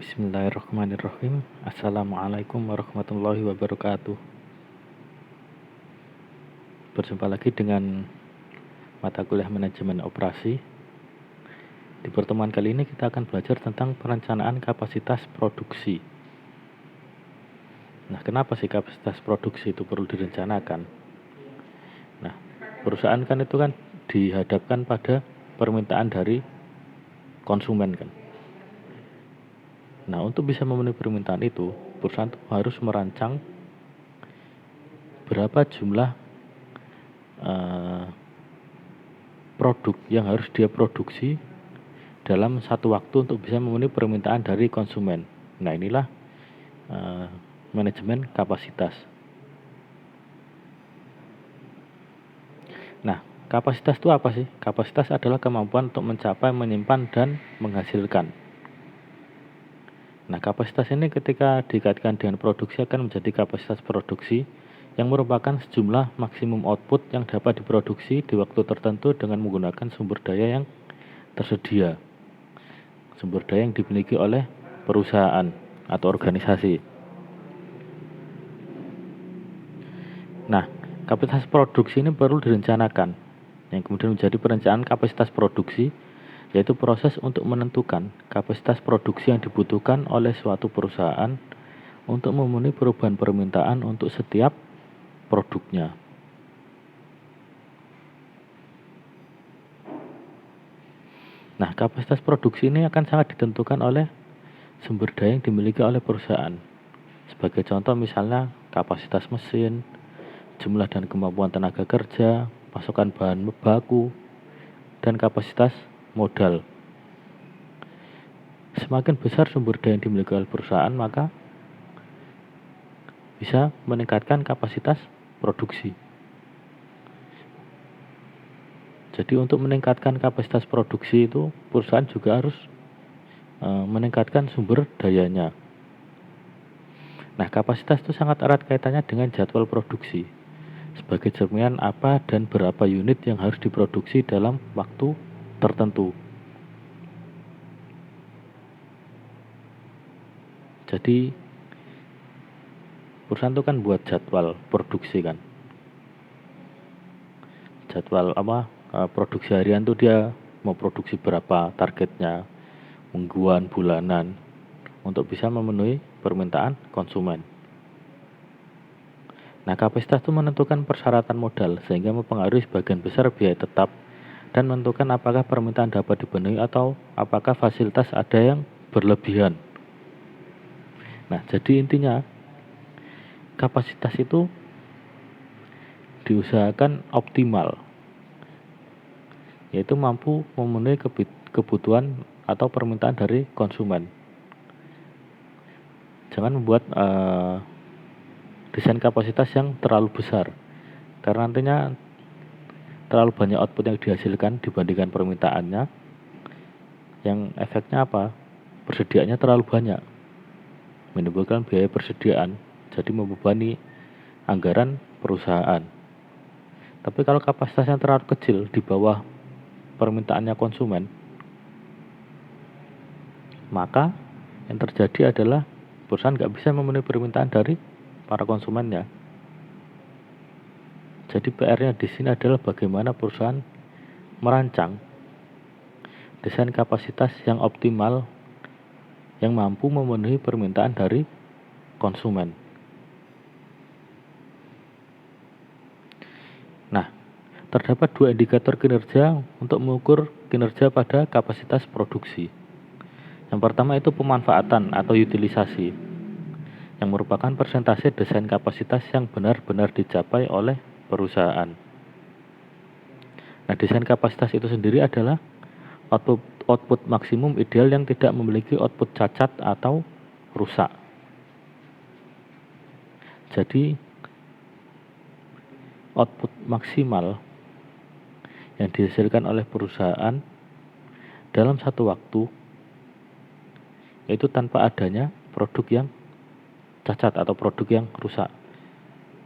Bismillahirrahmanirrahim. Assalamualaikum warahmatullahi wabarakatuh. Berjumpa lagi dengan mata kuliah manajemen operasi. Di pertemuan kali ini kita akan belajar tentang perencanaan kapasitas produksi. Nah, kenapa sih kapasitas produksi itu perlu direncanakan? Nah, perusahaan kan itu kan dihadapkan pada permintaan dari konsumen kan. Nah, untuk bisa memenuhi permintaan itu, perusahaan itu harus merancang berapa jumlah produk yang harus dia produksi dalam satu waktu untuk bisa memenuhi permintaan dari konsumen. Nah, inilah manajemen kapasitas. Nah, kapasitas itu apa sih? Kapasitas adalah kemampuan untuk mencapai, menyimpan, dan menghasilkan. Nah, kapasitas ini ketika dikaitkan dengan produksi akan menjadi kapasitas produksi yang merupakan sejumlah maksimum output yang dapat diproduksi di waktu tertentu dengan menggunakan sumber daya yang tersedia. Sumber daya yang dimiliki oleh perusahaan atau organisasi. Nah, kapasitas produksi ini perlu direncanakan, yang kemudian menjadi perencanaan kapasitas produksi, yaitu proses untuk menentukan kapasitas produksi yang dibutuhkan oleh suatu perusahaan untuk memenuhi perubahan permintaan untuk setiap produknya. Nah, kapasitas produksi ini akan sangat ditentukan oleh sumber daya yang dimiliki oleh perusahaan. Sebagai contoh misalnya kapasitas mesin, jumlah dan kemampuan tenaga kerja, pasokan bahan baku, dan kapasitas modal. Semakin besar sumber daya yang dimiliki oleh perusahaan, maka bisa meningkatkan kapasitas produksi. Jadi untuk meningkatkan kapasitas produksi itu, perusahaan juga harus meningkatkan sumber dayanya. Nah, kapasitas itu sangat erat kaitannya dengan jadwal produksi. Sebagai cerminan apa dan berapa unit yang harus diproduksi dalam waktu tertentu. Jadi perusahaan itu kan buat jadwal produksi kan. Jadwal produksi harian itu dia mau produksi berapa targetnya, mingguan, bulanan, untuk bisa memenuhi permintaan konsumen. Nah, kapasitas itu menentukan persyaratan modal sehingga mempengaruhi sebagian besar biaya tetap dan menentukan apakah permintaan dapat dipenuhi atau apakah fasilitas ada yang berlebihan. Nah, jadi intinya kapasitas itu diusahakan optimal, yaitu mampu memenuhi kebutuhan atau permintaan dari konsumen. Jangan membuat desain kapasitas yang terlalu besar, karena nantinya terlalu banyak output yang dihasilkan dibandingkan permintaannya, yang efeknya apa? Persediaannya terlalu banyak, menimbulkan biaya persediaan, jadi membebani anggaran perusahaan. Tapi kalau kapasitasnya terlalu kecil di bawah permintaannya konsumen, maka yang terjadi adalah perusahaan nggak bisa memenuhi permintaan dari para konsumennya. Jadi PR-nya di sini adalah bagaimana perusahaan merancang desain kapasitas yang optimal yang mampu memenuhi permintaan dari konsumen. Nah, terdapat dua indikator kinerja untuk mengukur kinerja pada kapasitas produksi. Yang pertama itu pemanfaatan atau utilisasi, yang merupakan persentase desain kapasitas yang benar-benar dicapai oleh perusahaan. Nah, desain kapasitas itu sendiri adalah output maksimum ideal yang tidak memiliki output cacat atau rusak. Jadi, output maksimal yang dihasilkan oleh perusahaan dalam satu waktu yaitu tanpa adanya produk yang cacat atau produk yang rusak.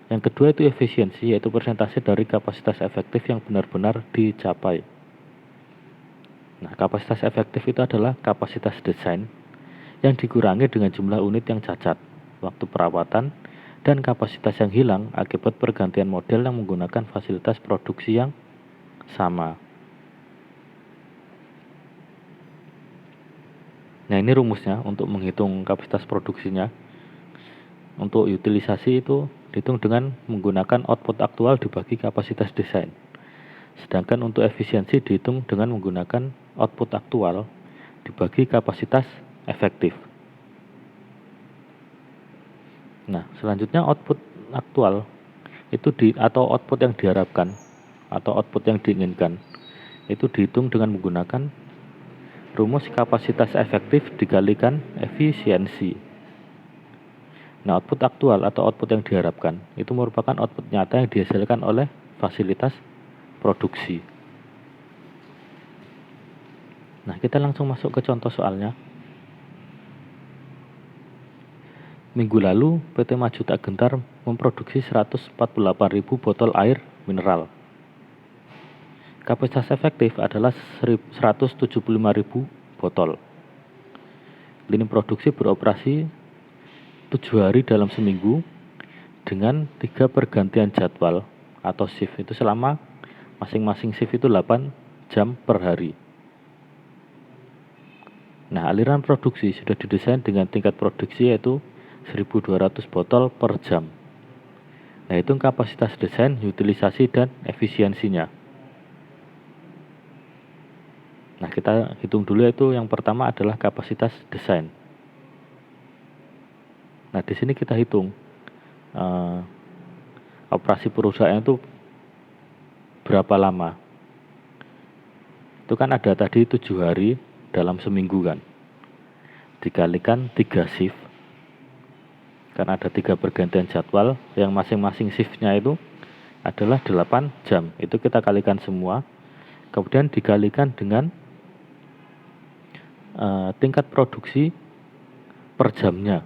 Yang kedua itu efisiensi, yaitu persentase dari kapasitas efektif yang benar-benar dicapai. Nah, kapasitas efektif itu adalah kapasitas desain yang dikurangi dengan jumlah unit yang cacat, waktu perawatan, dan kapasitas yang hilang akibat pergantian model yang menggunakan fasilitas produksi yang sama. Nah, ini rumusnya untuk menghitung kapasitas produksinya. Untuk utilisasi itu dihitung dengan menggunakan output aktual dibagi kapasitas desain. Sedangkan untuk efisiensi dihitung dengan menggunakan output aktual dibagi kapasitas efektif. Nah, selanjutnya output aktual itu atau output yang diharapkan atau output yang diinginkan itu dihitung dengan menggunakan rumus kapasitas efektif dikalikan efisiensi. Nah, output aktual atau output yang diharapkan itu merupakan output nyata yang dihasilkan oleh fasilitas produksi. Nah, kita langsung masuk ke contoh soalnya. Minggu lalu, PT Maju Tak Gentar memproduksi 148.000 botol air mineral. Kapasitas efektif adalah 175.000 botol. Lini produksi beroperasi 7 hari dalam seminggu dengan 3 pergantian jadwal atau shift itu selama masing-masing shift itu 8 jam per hari. Nah, aliran produksi sudah didesain dengan tingkat produksi yaitu 1.200 botol per jam. Nah, itu kapasitas desain, utilisasi, dan efisiensinya. Nah, kita hitung dulu itu yang pertama adalah kapasitas desain. Nah, di sini kita hitung operasi perusahaan itu berapa lama. Itu kan ada tadi 7 hari dalam seminggu kan. Dikalikan 3 shift. Karena ada 3 pergantian jadwal yang masing-masing shiftnya itu adalah 8 jam. Itu kita kalikan semua. Kemudian dikalikan dengan tingkat produksi per jamnya,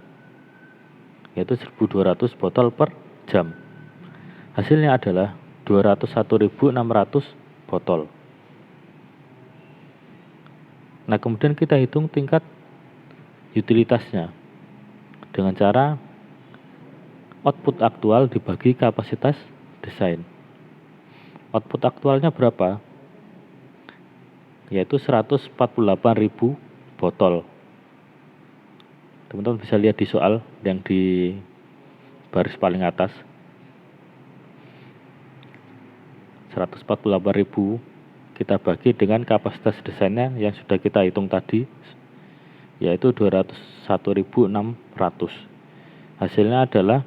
yaitu 1.200 botol per jam. Hasilnya adalah 201.600 botol. Nah, kemudian kita hitung tingkat utilitasnya dengan cara output aktual dibagi kapasitas desain. Output aktualnya berapa? Yaitu 148.000 botol. Teman-teman bisa lihat di soal yang di baris paling atas. 148.000 kita bagi dengan kapasitas desainnya yang sudah kita hitung tadi, yaitu 201.600. Hasilnya adalah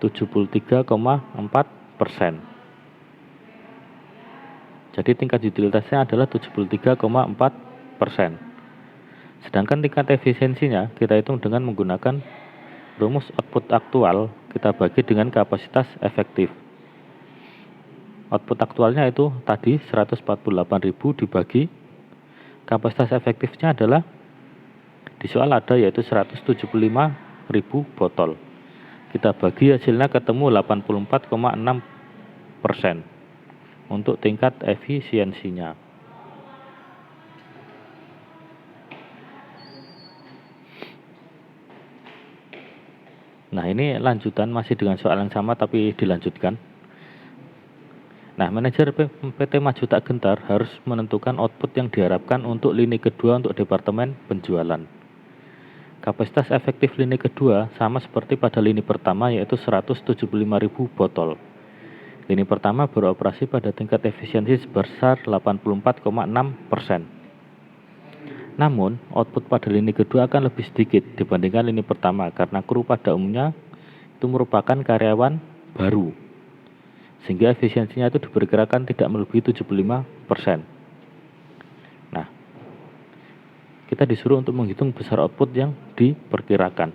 73,4%. Jadi tingkat utilitasnya adalah 73,4%. Sedangkan tingkat efisiensinya kita hitung dengan menggunakan rumus output aktual kita bagi dengan kapasitas efektif. Output aktualnya itu tadi 148.000 dibagi kapasitas efektifnya adalah di soal ada yaitu 175.000 botol. Kita bagi hasilnya ketemu 84,6% untuk tingkat efisiensinya. Nah, ini lanjutan masih dengan soal yang sama tapi dilanjutkan. Nah, manajer PT Maju Tak Gentar harus menentukan output yang diharapkan untuk lini kedua untuk departemen penjualan. Kapasitas efektif lini kedua sama seperti pada lini pertama yaitu 175.000 botol. Lini pertama beroperasi pada tingkat efisiensi sebesar 84,6%. Namun, output pada lini kedua akan lebih sedikit dibandingkan lini pertama karena kru pada umumnya itu merupakan karyawan baru. Sehingga efisiensinya itu diperkirakan tidak melebihi 75%. Nah, kita disuruh untuk menghitung besar output yang diperkirakan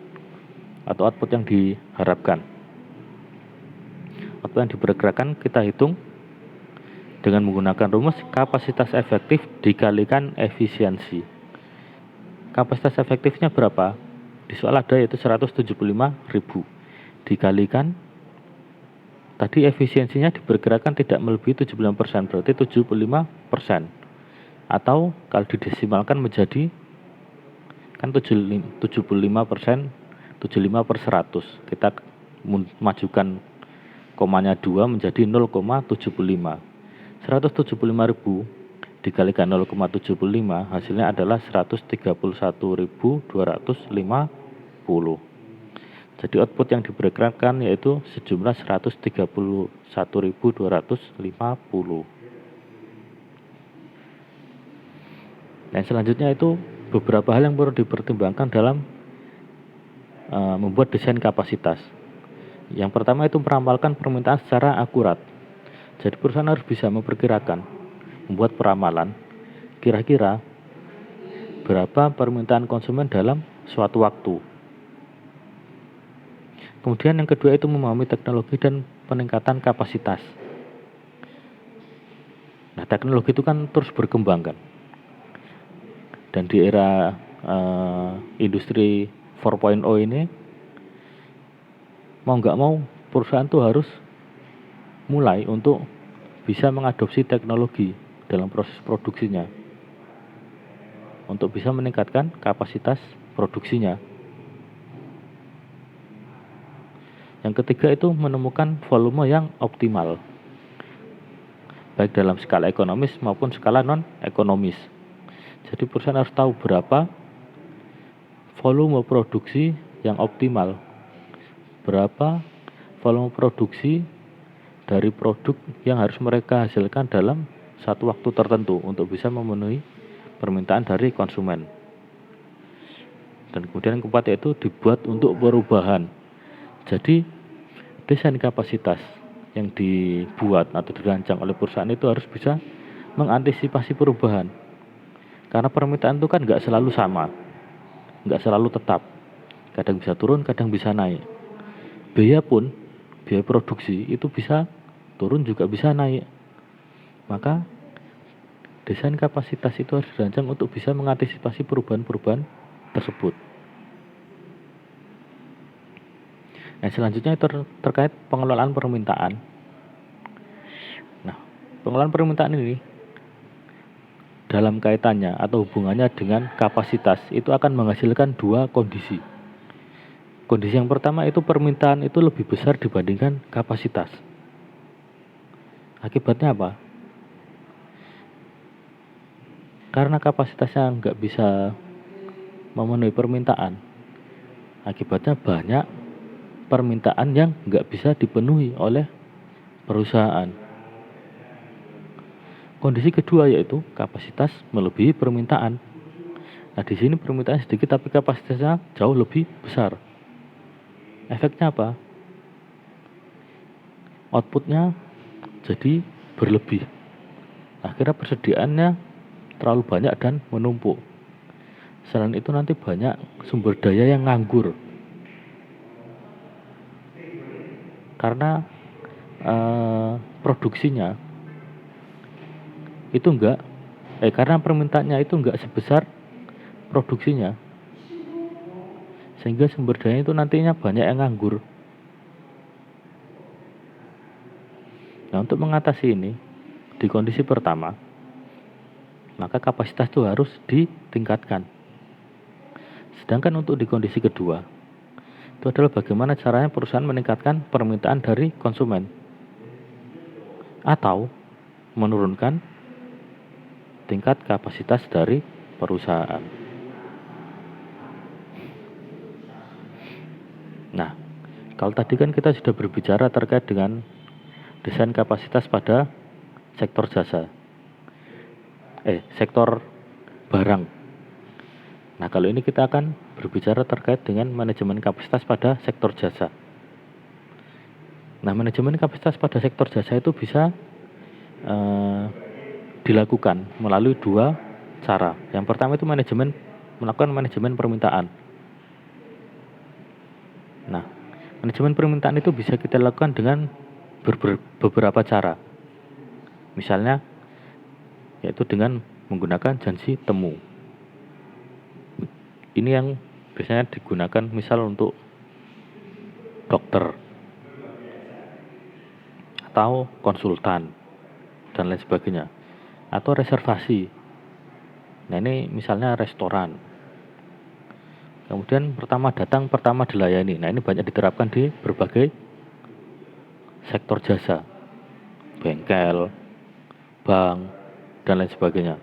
atau output yang diharapkan. Output yang diperkirakan kita hitung dengan menggunakan rumus kapasitas efektif dikalikan efisiensi. Kapasitas efektifnya berapa? Di soal ada yaitu 175.000 dikalikan tadi efisiensinya diperkirakan tidak melebihi 75%, berarti 75%. Atau kalau didesimalkan menjadi Kan 75%, 75/100. Kita majukan komanya 2 menjadi 0,75. 175.000 dikalikan 0,75 hasilnya adalah 131.250. Jadi output yang diperkirakan yaitu sejumlah 131.250. Dan selanjutnya itu beberapa hal yang perlu dipertimbangkan dalam membuat desain kapasitas. Yang pertama itu meramalkan permintaan secara akurat. Jadi perusahaan harus bisa memperkirakan, membuat peramalan kira-kira berapa permintaan konsumen dalam suatu waktu. Kemudian yang kedua itu memahami teknologi dan peningkatan kapasitas. Nah, teknologi itu kan terus berkembang kan. Dan di era industri 4.0 ini, mau nggak mau perusahaan tuh harus mulai untuk bisa mengadopsi teknologi dalam proses produksinya untuk bisa meningkatkan kapasitas produksinya. Yang ketiga itu menemukan volume yang optimal, baik dalam skala ekonomis maupun skala non-ekonomis. Jadi perusahaan harus tahu berapa volume produksi yang optimal, berapa volume produksi dari produk yang harus mereka hasilkan dalam satu waktu tertentu untuk bisa memenuhi permintaan dari konsumen. Dan kemudian yang keempat yaitu dibuat untuk perubahan. Jadi desain kapasitas yang dibuat atau dirancang oleh perusahaan itu harus bisa mengantisipasi perubahan. Karena permintaan itu kan nggak selalu sama, nggak selalu tetap. Kadang bisa turun, kadang bisa naik. Biaya produksi itu bisa turun juga bisa naik. Maka desain kapasitas itu harus dirancang untuk bisa mengantisipasi perubahan-perubahan tersebut. Nah, selanjutnya terkait pengelolaan permintaan. Nah, pengelolaan permintaan ini dalam kaitannya atau hubungannya dengan kapasitas itu akan menghasilkan dua kondisi. Kondisi yang pertama itu permintaan itu lebih besar dibandingkan kapasitas. Akibatnya apa? Karena kapasitasnya nggak bisa memenuhi permintaan, akibatnya banyak permintaan yang nggak bisa dipenuhi oleh perusahaan. Kondisi kedua yaitu kapasitas melebihi permintaan. Nah, di sini permintaan sedikit tapi kapasitasnya jauh lebih besar. Efeknya apa? Outputnya jadi berlebih. Akhirnya persediaannya terlalu banyak dan menumpuk. Selain itu nanti banyak sumber daya yang nganggur. Karena produksinya itu karena permintaannya itu enggak sebesar produksinya, sehingga sumber daya itu nantinya banyak yang nganggur. Nah, untuk mengatasi ini di kondisi pertama, maka kapasitas itu harus ditingkatkan. Sedangkan untuk di kondisi kedua, itu adalah bagaimana caranya perusahaan meningkatkan permintaan dari konsumen atau menurunkan tingkat kapasitas dari perusahaan. Nah, kalau tadi kan kita sudah berbicara terkait dengan desain kapasitas pada sektor jasa, sektor barang. Nah, kalau ini kita akan berbicara terkait dengan manajemen kapasitas pada sektor jasa. Nah, manajemen kapasitas pada sektor jasa itu bisa dilakukan melalui dua cara. Yang pertama itu melakukan manajemen permintaan. Nah, manajemen permintaan itu bisa kita lakukan dengan beberapa cara. Misalnya, yaitu dengan menggunakan janji temu. Ini yang biasanya digunakan misal untuk dokter atau konsultan dan lain sebagainya, atau reservasi. Nah, ini misalnya restoran. Kemudian pertama datang, pertama dilayani. Nah, ini banyak diterapkan di berbagai sektor jasa, bengkel, bank, dan lain sebagainya.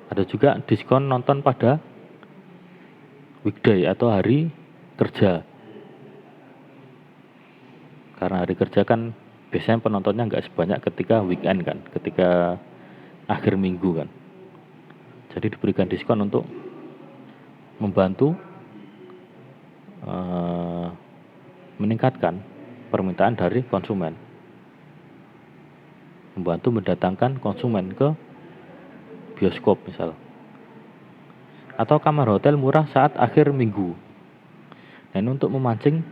Ada juga diskon nonton pada weekday atau hari kerja. Karena hari kerja kan biasanya penontonnya nggak sebanyak ketika weekend kan, ketika akhir minggu kan. Jadi diberikan diskon untuk membantu meningkatkan permintaan dari konsumen, membantu mendatangkan konsumen ke bioskop misal, atau kamar hotel murah saat akhir minggu. Dan untuk memancing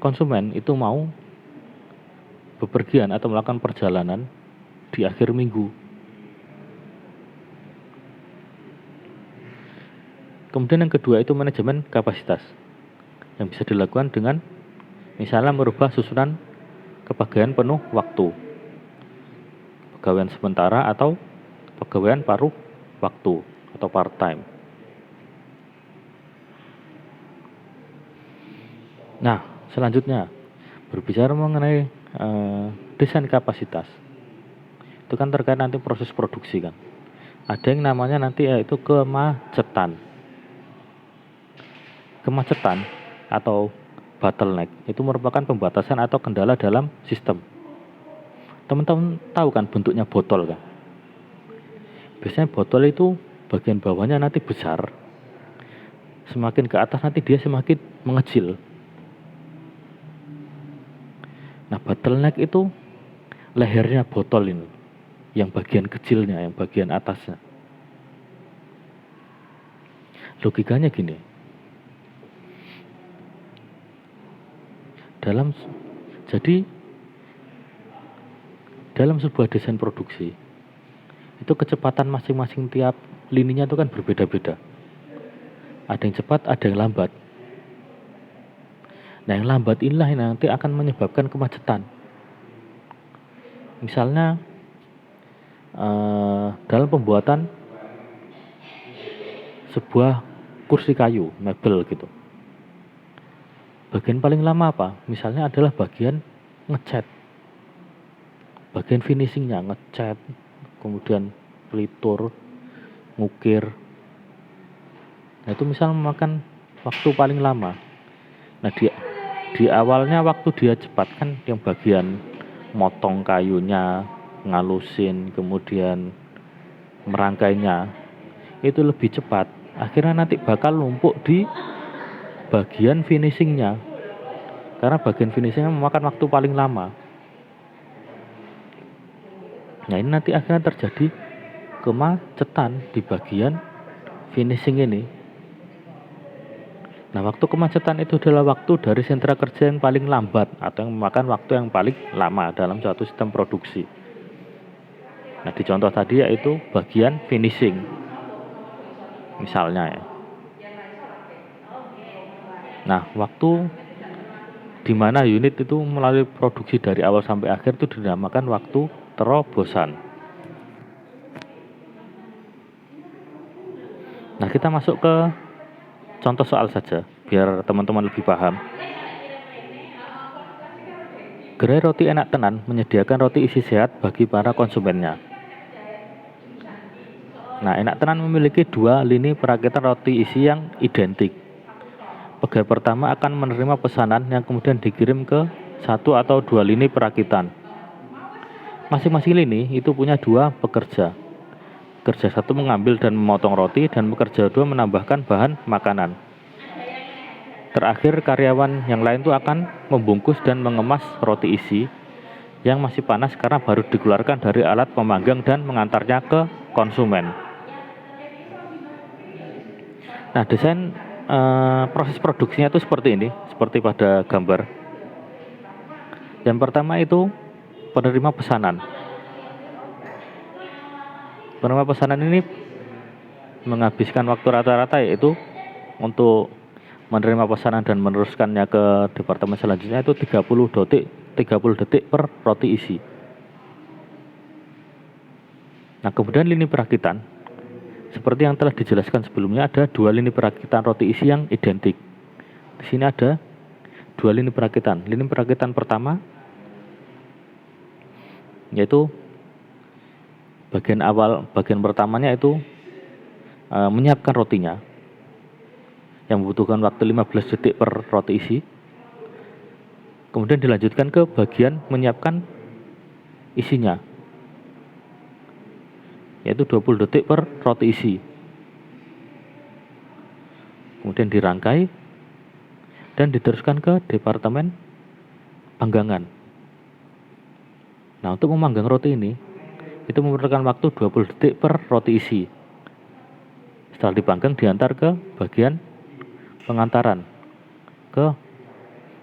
konsumen itu mau bepergian atau melakukan perjalanan di akhir minggu. Kemudian yang kedua itu manajemen kapasitas, yang bisa dilakukan dengan misalnya merubah susunan kepegawaian penuh waktu, pegawaian sementara atau pegawaian paruh waktu atau part time. Nah, selanjutnya berbicara mengenai desain kapasitas. Itu kan terkait nanti proses produksi kan. Ada yang namanya nanti yaitu kemacetan. Kemacetan atau bottleneck itu merupakan pembatasan atau kendala dalam sistem. Teman-teman tahu kan bentuknya botol kan? Biasanya botol itu bagian bawahnya nanti besar, semakin ke atas nanti dia semakin mengecil. Nah, bottleneck itu lehernya botol ini, yang bagian kecilnya, yang bagian atasnya. Logikanya gini, dalam sebuah desain produksi itu kecepatan masing-masing tiap lininya itu kan berbeda-beda. Ada yang cepat, ada yang lambat. Nah, yang lambat inilah yang nanti akan menyebabkan kemacetan. Misalnya dalam pembuatan sebuah kursi kayu, mebel gitu. Bagian paling lama apa? Misalnya adalah bagian ngecat, bagian finishingnya, ngecat, kemudian pelitur, ngukir. Nah, itu misal memakan waktu paling lama. Nah, di awalnya waktu dia cepat kan, yang bagian motong kayunya, ngalusin, kemudian merangkainya itu lebih cepat. Akhirnya nanti bakal numpuk di bagian finishingnya, karena bagian finishingnya memakan waktu paling lama. Nah, ini nanti akhirnya terjadi kemacetan di bagian finishing ini. Nah, waktu kemacetan itu adalah waktu dari sentra kerja yang paling lambat atau yang memakan waktu yang paling lama dalam suatu sistem produksi. Nah, di contoh tadi yaitu bagian finishing misalnya ya. Nah, waktu di mana unit itu melalui produksi dari awal sampai akhir itu dinamakan waktu terobosan. Nah, kita masuk ke contoh soal saja biar teman-teman lebih paham. Gerai Roti Enak Tenan menyediakan roti isi sehat bagi para konsumennya. Nah, Enak Tenan memiliki 2 lini perakitan roti isi yang identik. Pegawai pertama akan menerima pesanan yang kemudian dikirim ke 1 atau 2 lini perakitan. Masing-masing lini itu punya 2 pekerja. Pekerja 1 mengambil dan memotong roti, dan pekerja 2 menambahkan bahan makanan. Terakhir, karyawan yang lain itu akan membungkus dan mengemas roti isi yang masih panas karena baru dikeluarkan dari alat pemanggang dan mengantarnya ke konsumen. Nah, desain proses produksinya itu seperti ini, seperti pada gambar. Yang pertama itu penerima pesanan. Penerima pesanan ini menghabiskan waktu rata-rata yaitu untuk menerima pesanan dan meneruskannya ke departemen selanjutnya itu 30 detik per roti isi. Nah, kemudian lini perakitan seperti yang telah dijelaskan sebelumnya, ada dua lini perakitan roti isi yang identik. Di sini ada dua lini perakitan. Lini perakitan pertama yaitu bagian pertamanya itu menyiapkan rotinya yang membutuhkan waktu 15 detik per roti isi. Kemudian dilanjutkan ke bagian menyiapkan isinya, yaitu 20 detik per roti isi. Kemudian dirangkai dan diteruskan ke departemen panggangan. Nah, untuk memanggang roti ini itu memerlukan waktu 20 detik per roti isi. Setelah dipanggang diantar ke bagian pengantaran, ke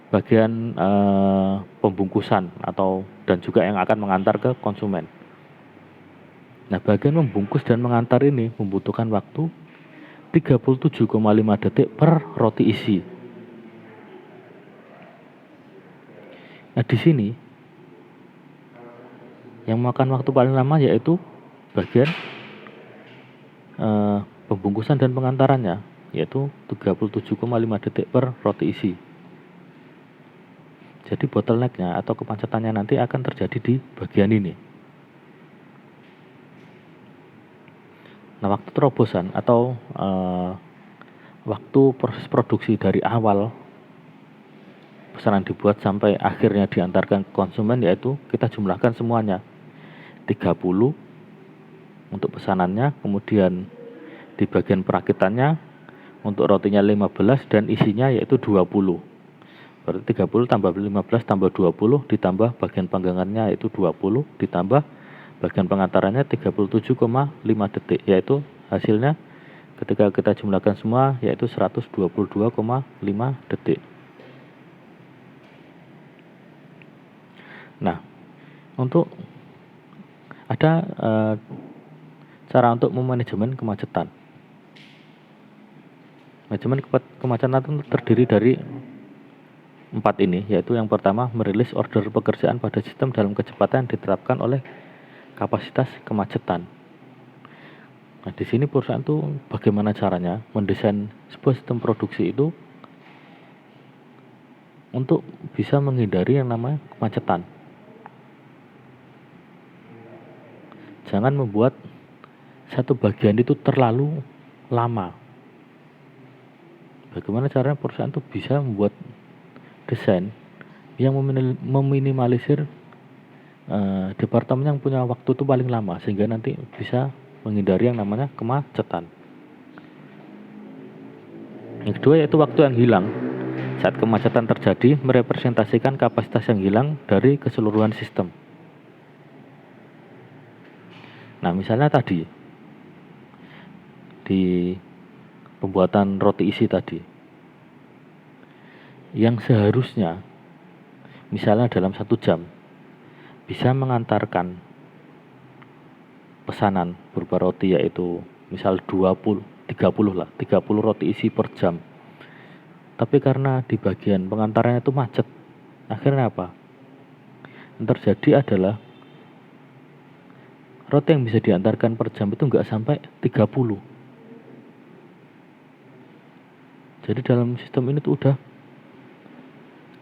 bagian pembungkusan dan juga yang akan mengantar ke konsumen. Nah, bagian membungkus dan mengantar ini membutuhkan waktu 37,5 detik per roti isi. Nah, di sini yang memakan waktu paling lama yaitu bagian pembungkusan dan pengantarannya, yaitu 37,5 detik per roti isi. Jadi bottlenecknya atau kemacetannya nanti akan terjadi di bagian ini. Nah, waktu terobosan atau waktu proses produksi dari awal pesanan dibuat sampai akhirnya diantarkan ke konsumen, yaitu kita jumlahkan semuanya 30 untuk pesanannya, kemudian di bagian perakitannya untuk rotinya 15 dan isinya yaitu 20. Berarti 30 tambah 15 tambah 20 ditambah bagian panggangannya yaitu 20 ditambah bagian pengantarannya 37,5 detik, yaitu hasilnya ketika kita jumlahkan semua yaitu 122,5 detik. Nah, untuk ada cara untuk memanajemen kemacetan. Manajemen kemacetan itu terdiri dari 4 ini, yaitu yang pertama merilis order pekerjaan pada sistem dalam kecepatan yang diterapkan oleh kapasitas kemacetan. Nah, di sini perusahaan itu bagaimana caranya mendesain sebuah sistem produksi itu untuk bisa menghindari yang namanya kemacetan. Jangan membuat satu bagian itu terlalu lama. Bagaimana caranya perusahaan itu bisa membuat desain yang meminimalisir departemen yang punya waktu itu paling lama, sehingga nanti bisa menghindari yang namanya kemacetan. Yang kedua yaitu waktu yang hilang saat kemacetan terjadi merepresentasikan kapasitas yang hilang dari keseluruhan sistem. Nah, misalnya tadi di pembuatan roti isi tadi, yang seharusnya misalnya dalam 1 jam bisa mengantarkan pesanan berupa roti yaitu misal 30 roti isi per jam. Tapi karena di bagian pengantarannya itu macet, akhirnya apa? Yang terjadi adalah roti yang bisa diantarkan per jam itu nggak sampai 30. Jadi dalam sistem ini tuh udah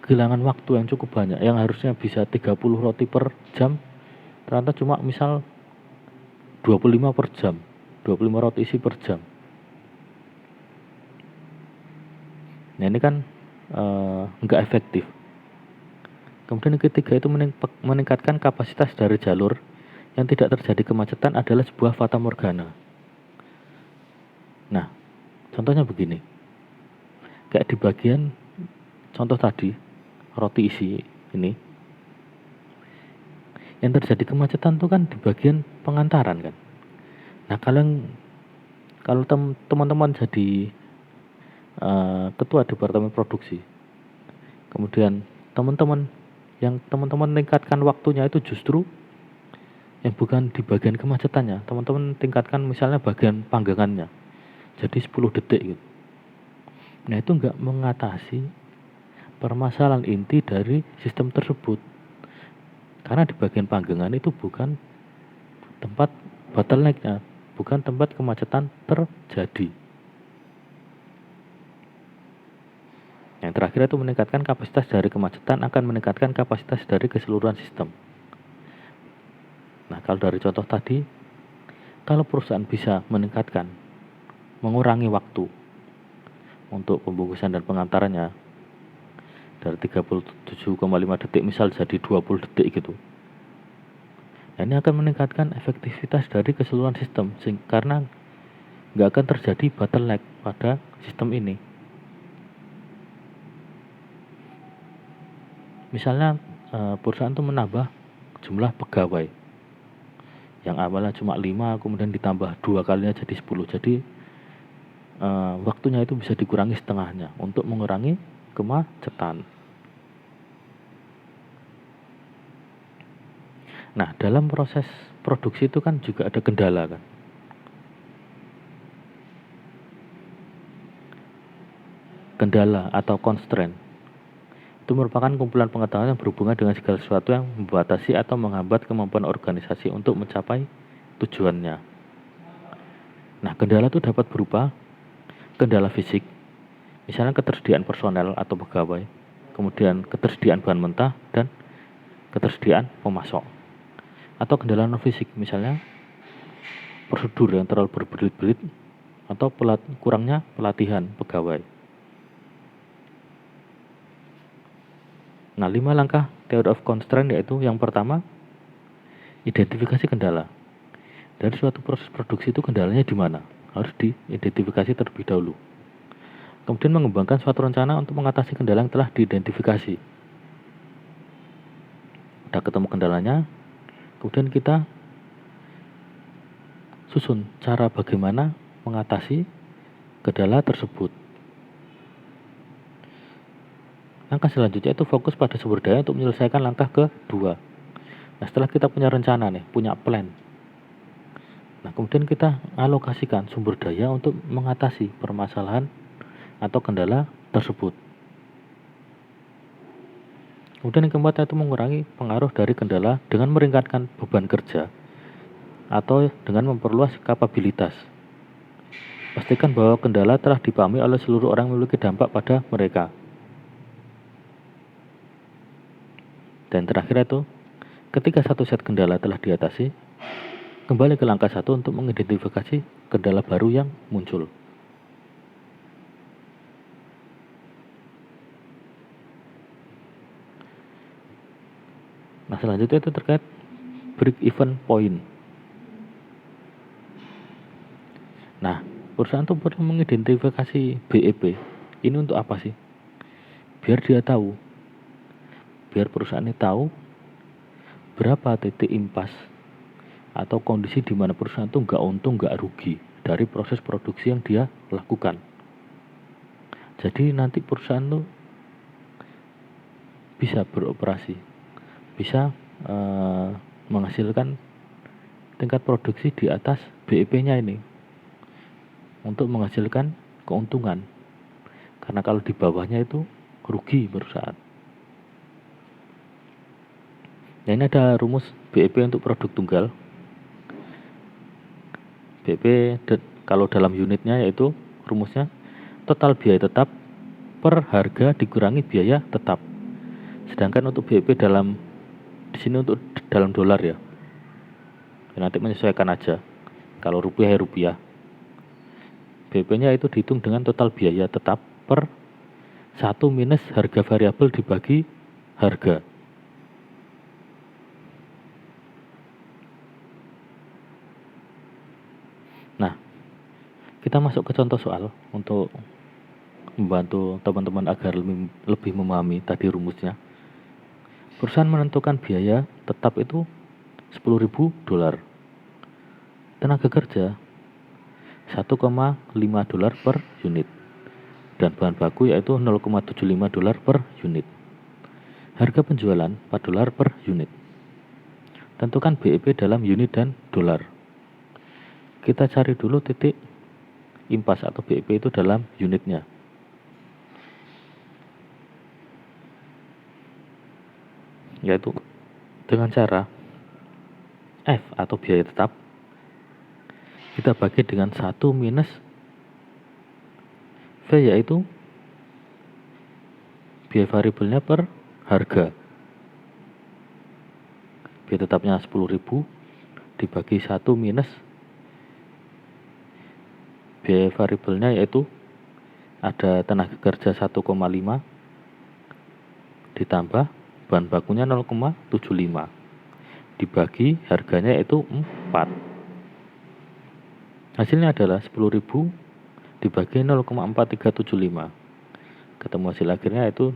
kehilangan waktu yang cukup banyak, yang harusnya bisa 30 roti per jam ternyata cuma misal 25 per jam, 25 roti isi per jam. Nah, ini kan nggak efektif. Kemudian yang ketiga itu meningkatkan kapasitas dari jalur yang tidak terjadi kemacetan adalah sebuah fata morgana. Nah, contohnya begini. Kayak di bagian contoh tadi, roti isi ini, yang terjadi kemacetan itu kan di bagian pengantaran kan. Nah, kalau teman-teman jadi ketua departemen produksi, kemudian teman-teman tingkatkan waktunya itu justru yang bukan di bagian kemacetannya, teman-teman tingkatkan misalnya bagian panggangannya jadi 10 detik gitu. Nah, itu enggak mengatasi permasalahan inti dari sistem tersebut. Karena di bagian panggangan itu bukan tempat bottlenecknya, bukan tempat kemacetan terjadi. Yang terakhir itu meningkatkan kapasitas dari kemacetan akan meningkatkan kapasitas dari keseluruhan sistem. Nah, kalau dari contoh tadi, kalau perusahaan bisa mengurangi waktu untuk pembungkusan dan pengantarannya dari 37,5 detik misal jadi 20 detik gitu. Nah, ini akan meningkatkan efektivitas dari keseluruhan sistem karena nggak akan terjadi bottleneck pada sistem ini. Misalnya perusahaan itu menambah jumlah pegawai yang awalnya cuma 5 kemudian ditambah 2 kalinya jadi 10. Jadi waktunya itu bisa dikurangi setengahnya untuk mengurangi kemacetan. Nah, dalam proses produksi itu kan juga ada kendala kan. Kendala atau constraint itu merupakan kumpulan pengetahuan yang berhubungan dengan segala sesuatu yang membatasi atau menghambat kemampuan organisasi untuk mencapai tujuannya. Nah, kendala itu dapat berupa kendala fisik, misalnya ketersediaan personel atau pegawai, kemudian ketersediaan bahan mentah, dan ketersediaan pemasok. Atau kendala non fisik, misalnya prosedur yang terlalu berbelit-belit atau kurangnya pelatihan pegawai. Nah, 5 langkah theory of constraint yaitu yang pertama, identifikasi kendala. Dari suatu proses produksi itu kendalanya di mana? Harus diidentifikasi terlebih dahulu. Kemudian mengembangkan suatu rencana untuk mengatasi kendala yang telah diidentifikasi. Udah ketemu kendalanya, kemudian kita susun cara bagaimana mengatasi kendala tersebut. Langkah selanjutnya itu fokus pada sumber daya untuk menyelesaikan langkah kedua. Nah, setelah kita punya rencana nih, punya plan. Nah, kemudian kita alokasikan sumber daya untuk mengatasi permasalahan atau kendala tersebut. Kemudian yang keempat itu mengurangi pengaruh dari kendala dengan meringankan beban kerja atau dengan memperluas kapabilitas. Pastikan bahwa kendala telah dipahami oleh seluruh orang yang memiliki dampak pada mereka. Dan terakhir itu, ketika satu set kendala telah diatasi, kembali ke langkah 1 untuk mengidentifikasi kendala baru yang muncul. Nah, selanjutnya itu terkait break-even point. Nah, perusahaan itu perlu mengidentifikasi BEP. Ini untuk apa sih? Biar dia tahu, biar perusahaan ini tahu berapa titik impas atau kondisi di mana perusahaan itu nggak untung, nggak rugi dari proses produksi yang dia lakukan. Jadi nanti perusahaan itu bisa beroperasi, bisa menghasilkan tingkat produksi di atas BEP-nya ini untuk menghasilkan keuntungan. Karena kalau di bawahnya itu rugi perusahaan. Nah, ini ada rumus BEP untuk produk tunggal. BEP kalau dalam unitnya yaitu rumusnya total biaya tetap per harga dikurangi biaya tetap. Sedangkan untuk BEP di sini untuk dalam dolar ya. Nanti menyesuaikan aja. Kalau rupiah ya rupiah. BEP-nya itu dihitung dengan total biaya tetap per 1 minus harga variabel dibagi harga. Nah, kita masuk ke contoh soal untuk membantu teman-teman agar lebih memahami tadi rumusnya. Perusahaan menentukan biaya tetap itu $10.000. Tenaga kerja $1,5 per unit. Dan bahan baku yaitu $0,75 per unit. Harga penjualan $4 per unit. Tentukan BEP dalam unit dan dolar. Kita cari dulu titik impas atau BEP itu dalam unitnya. Yaitu dengan cara F atau biaya tetap kita bagi dengan 1 minus V, yaitu biaya variabelnya per harga. Biaya tetapnya 10.000 dibagi 1 minus biaya variabelnya, yaitu ada tenaga kerja 1,5 ditambah bahan bakunya 0,75 dibagi harganya, yaitu 4. Hasilnya adalah 10.000 dibagi 0,4375. Ketemu hasil akhirnya, yaitu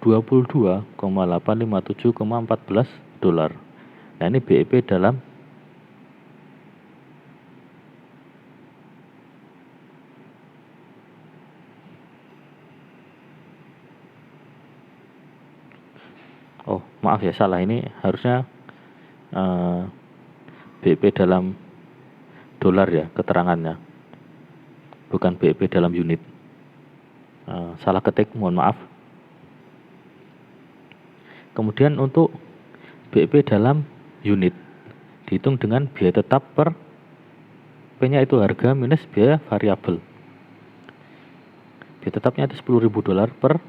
22,857,14 dolar. Nah, ini BEP dalam maaf ya, salah, ini harusnya BEP dalam dolar ya keterangannya, bukan BEP dalam unit. Salah ketik, mohon maaf. Kemudian untuk BEP dalam unit dihitung dengan biaya tetap per P-nya itu harga minus biaya variabel. Biaya tetapnya itu 10.000 dolar per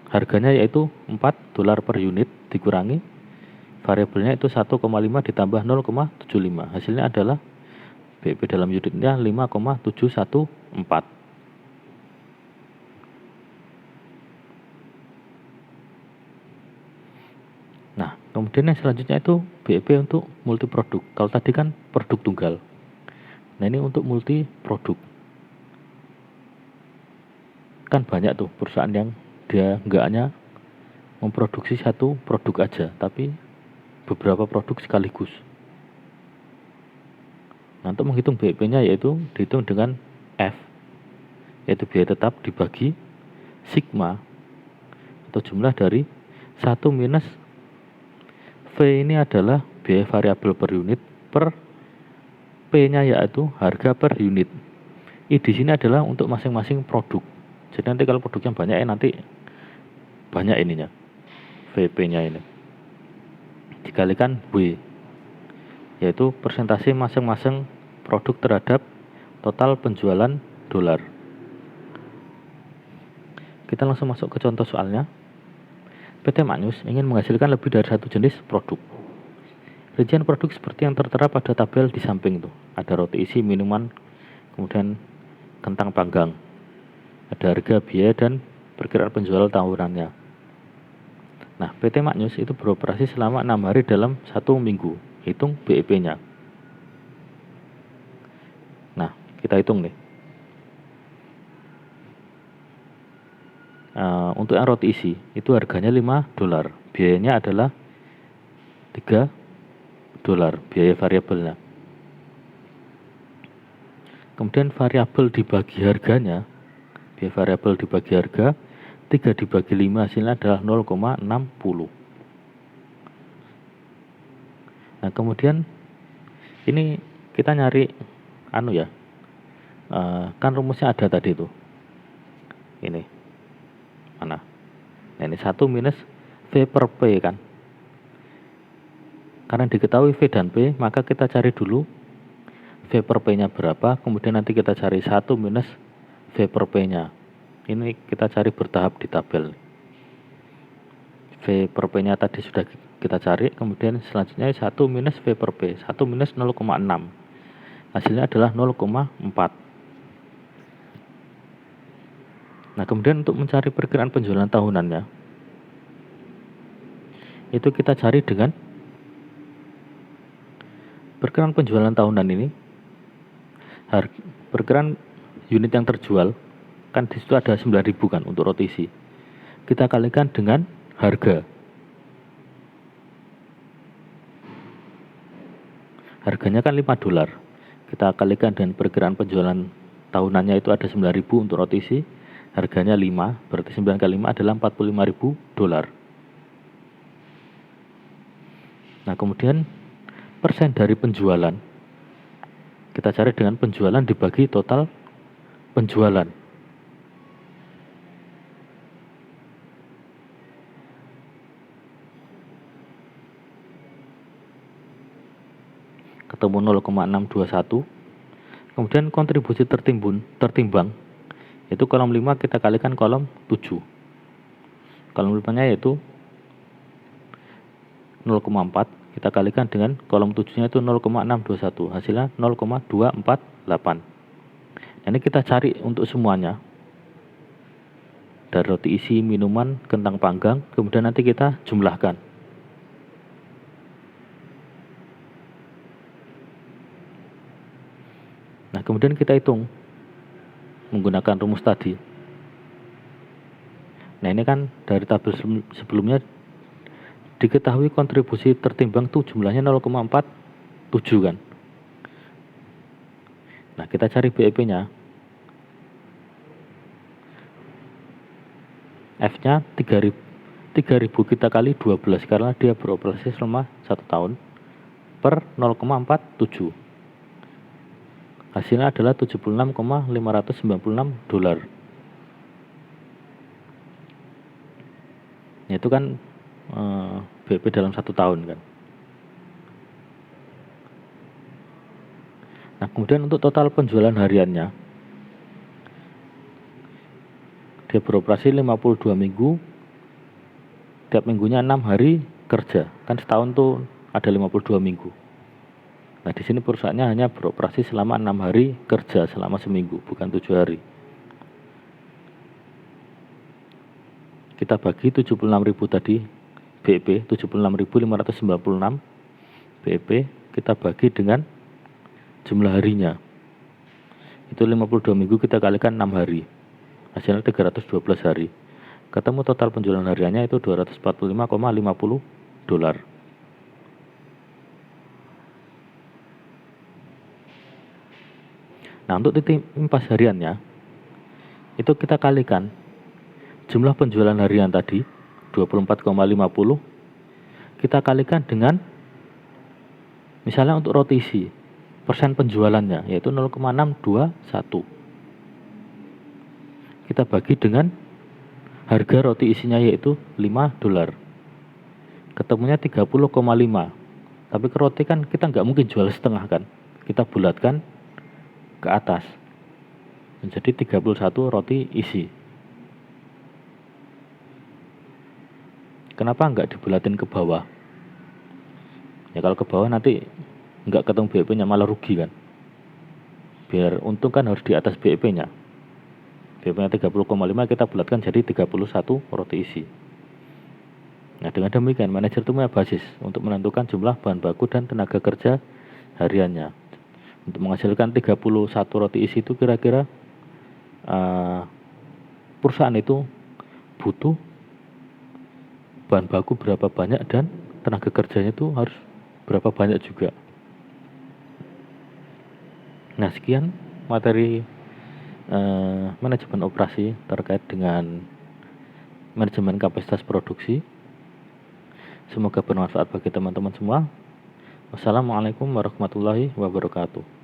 harganya, yaitu 4 dolar per unit, dikurangi variabelnya itu 1,5 ditambah 0,75. Hasilnya adalah BEP dalam unitnya 5,714. Nah, kemudian yang selanjutnya itu BEP untuk multi produk. Kalau tadi kan produk tunggal. Nah, ini untuk multi produk. Kan banyak tuh perusahaan yang dia enggak hanya memproduksi satu produk aja, tapi beberapa produk sekaligus. Nah, untuk menghitung BEP-nya yaitu dihitung dengan F, yaitu biaya tetap dibagi sigma atau jumlah dari 1 minus V, ini adalah biaya variabel per unit, per P-nya yaitu harga per unit. I di sini adalah untuk masing-masing produk. Jadi nanti kalau produknya banyak, nanti banyak ininya, VP-nya ini. Dikalikan W, yaitu persentase masing-masing produk terhadap total penjualan dolar. Kita langsung masuk ke contoh soalnya. PT Magnus ingin menghasilkan lebih dari satu jenis produk. Rincian produk seperti yang tertera pada tabel di samping itu. Ada roti isi, minuman, kemudian kentang panggang. Ada harga, biaya, dan perkiraan penjualan tahunannya. Nah, PT Magnus itu beroperasi selama 6 hari dalam 1 minggu. Hitung BEP-nya. Nah, kita hitung nih. Untuk yang roti isi itu harganya 5 dolar, biayanya adalah 3 dolar, biaya variabelnya. Kemudian variabel dibagi harganya, biaya variabel dibagi harga 3 dibagi 5, hasilnya adalah 0,60. Nah, kemudian ini kita nyari kan rumusnya ada tadi tuh, ini mana? Nah, ini 1 minus V per P kan. Karena diketahui V dan P, maka kita cari dulu V per P-nya berapa, kemudian nanti kita cari 1 minus V per P-nya. Ini kita cari bertahap di tabel. V per P-nya tadi sudah kita cari, kemudian selanjutnya 1 minus V per P, 1 minus 0,6. Hasilnya adalah 0,4. Nah, kemudian untuk mencari perkiraan penjualan tahunannya, itu kita cari dengan perkiraan penjualan tahunan ini, perkiraan unit yang terjual, kan di situ ada 9.000 kan untuk roti isi. Kita kalikan dengan harga. Harganya kan 5 dolar. Kita kalikan dengan perkiraan penjualan tahunannya itu ada 9.000 untuk roti isi. Harganya 5, berarti 9 kali 5 adalah 45.000 dolar. Nah, kemudian persen dari penjualan kita cari dengan penjualan dibagi total penjualan. ketemu 0,621. Kemudian kontribusi tertimbang itu kolom 5 kita kalikan kolom 7. Kolom 5-nya yaitu 0,4 kita kalikan dengan kolom 7-nya itu 0,621, hasilnya 0,248. Ini kita cari untuk semuanya dari roti isi, minuman, kentang panggang, kemudian nanti kita jumlahkan. Nah, kemudian kita hitung menggunakan rumus tadi. Nah, ini kan dari tabel sebelumnya diketahui kontribusi tertimbang tuh jumlahnya 0,47 kan. Nah, kita cari BEP-nya. F-nya 3000 kita kali 12 karena dia beroperasi selama 1 tahun per 0,47. Hasilnya adalah 76,596 dolar. Itu kan BEP dalam 1 tahun kan. Nah, kemudian untuk total penjualan hariannya, dia beroperasi 52 minggu, tiap minggunya 6 hari kerja, kan setahun tuh ada 52 minggu. Nah, di sini perusahaannya hanya beroperasi selama 6 hari kerja selama seminggu, bukan 7 hari. Kita bagi 76.000 tadi, BEP 76.596 BEP, kita bagi dengan jumlah harinya. Itu 52 minggu kita kalikan 6 hari. Hasilnya 312 hari. Ketemu total penjualan hariannya itu 245,50 dolar. Nah, untuk titik impas hariannya itu kita kalikan jumlah penjualan harian tadi 24,50 kita kalikan dengan misalnya untuk roti isi persen penjualannya yaitu 0,621. Kita bagi dengan harga roti isinya yaitu 5 dolar. Ketemunya 30,5. Tapi ke roti kan kita nggak mungkin jual setengah kan. Kita bulatkan ke atas menjadi 31 roti isi. Kenapa nggak dibulatin ke bawah? Ya kalau ke bawah nanti nggak ketemu BEP-nya malah rugi kan. Biar untung kan harus di atas BEP-nya. BEP-nya 30,5 kita bulatkan jadi 31 roti isi. Nah, dengan demikian manajer itu punya basis untuk menentukan jumlah bahan baku dan tenaga kerja hariannya. Untuk menghasilkan 31 roti isi itu kira-kira perusahaan itu butuh bahan baku berapa banyak dan tenaga kerjanya itu harus berapa banyak juga. Nah, sekian materi manajemen operasi terkait dengan manajemen kapasitas produksi. Semoga bermanfaat bagi teman-teman semua. Wassalamualaikum warahmatullahi wabarakatuh.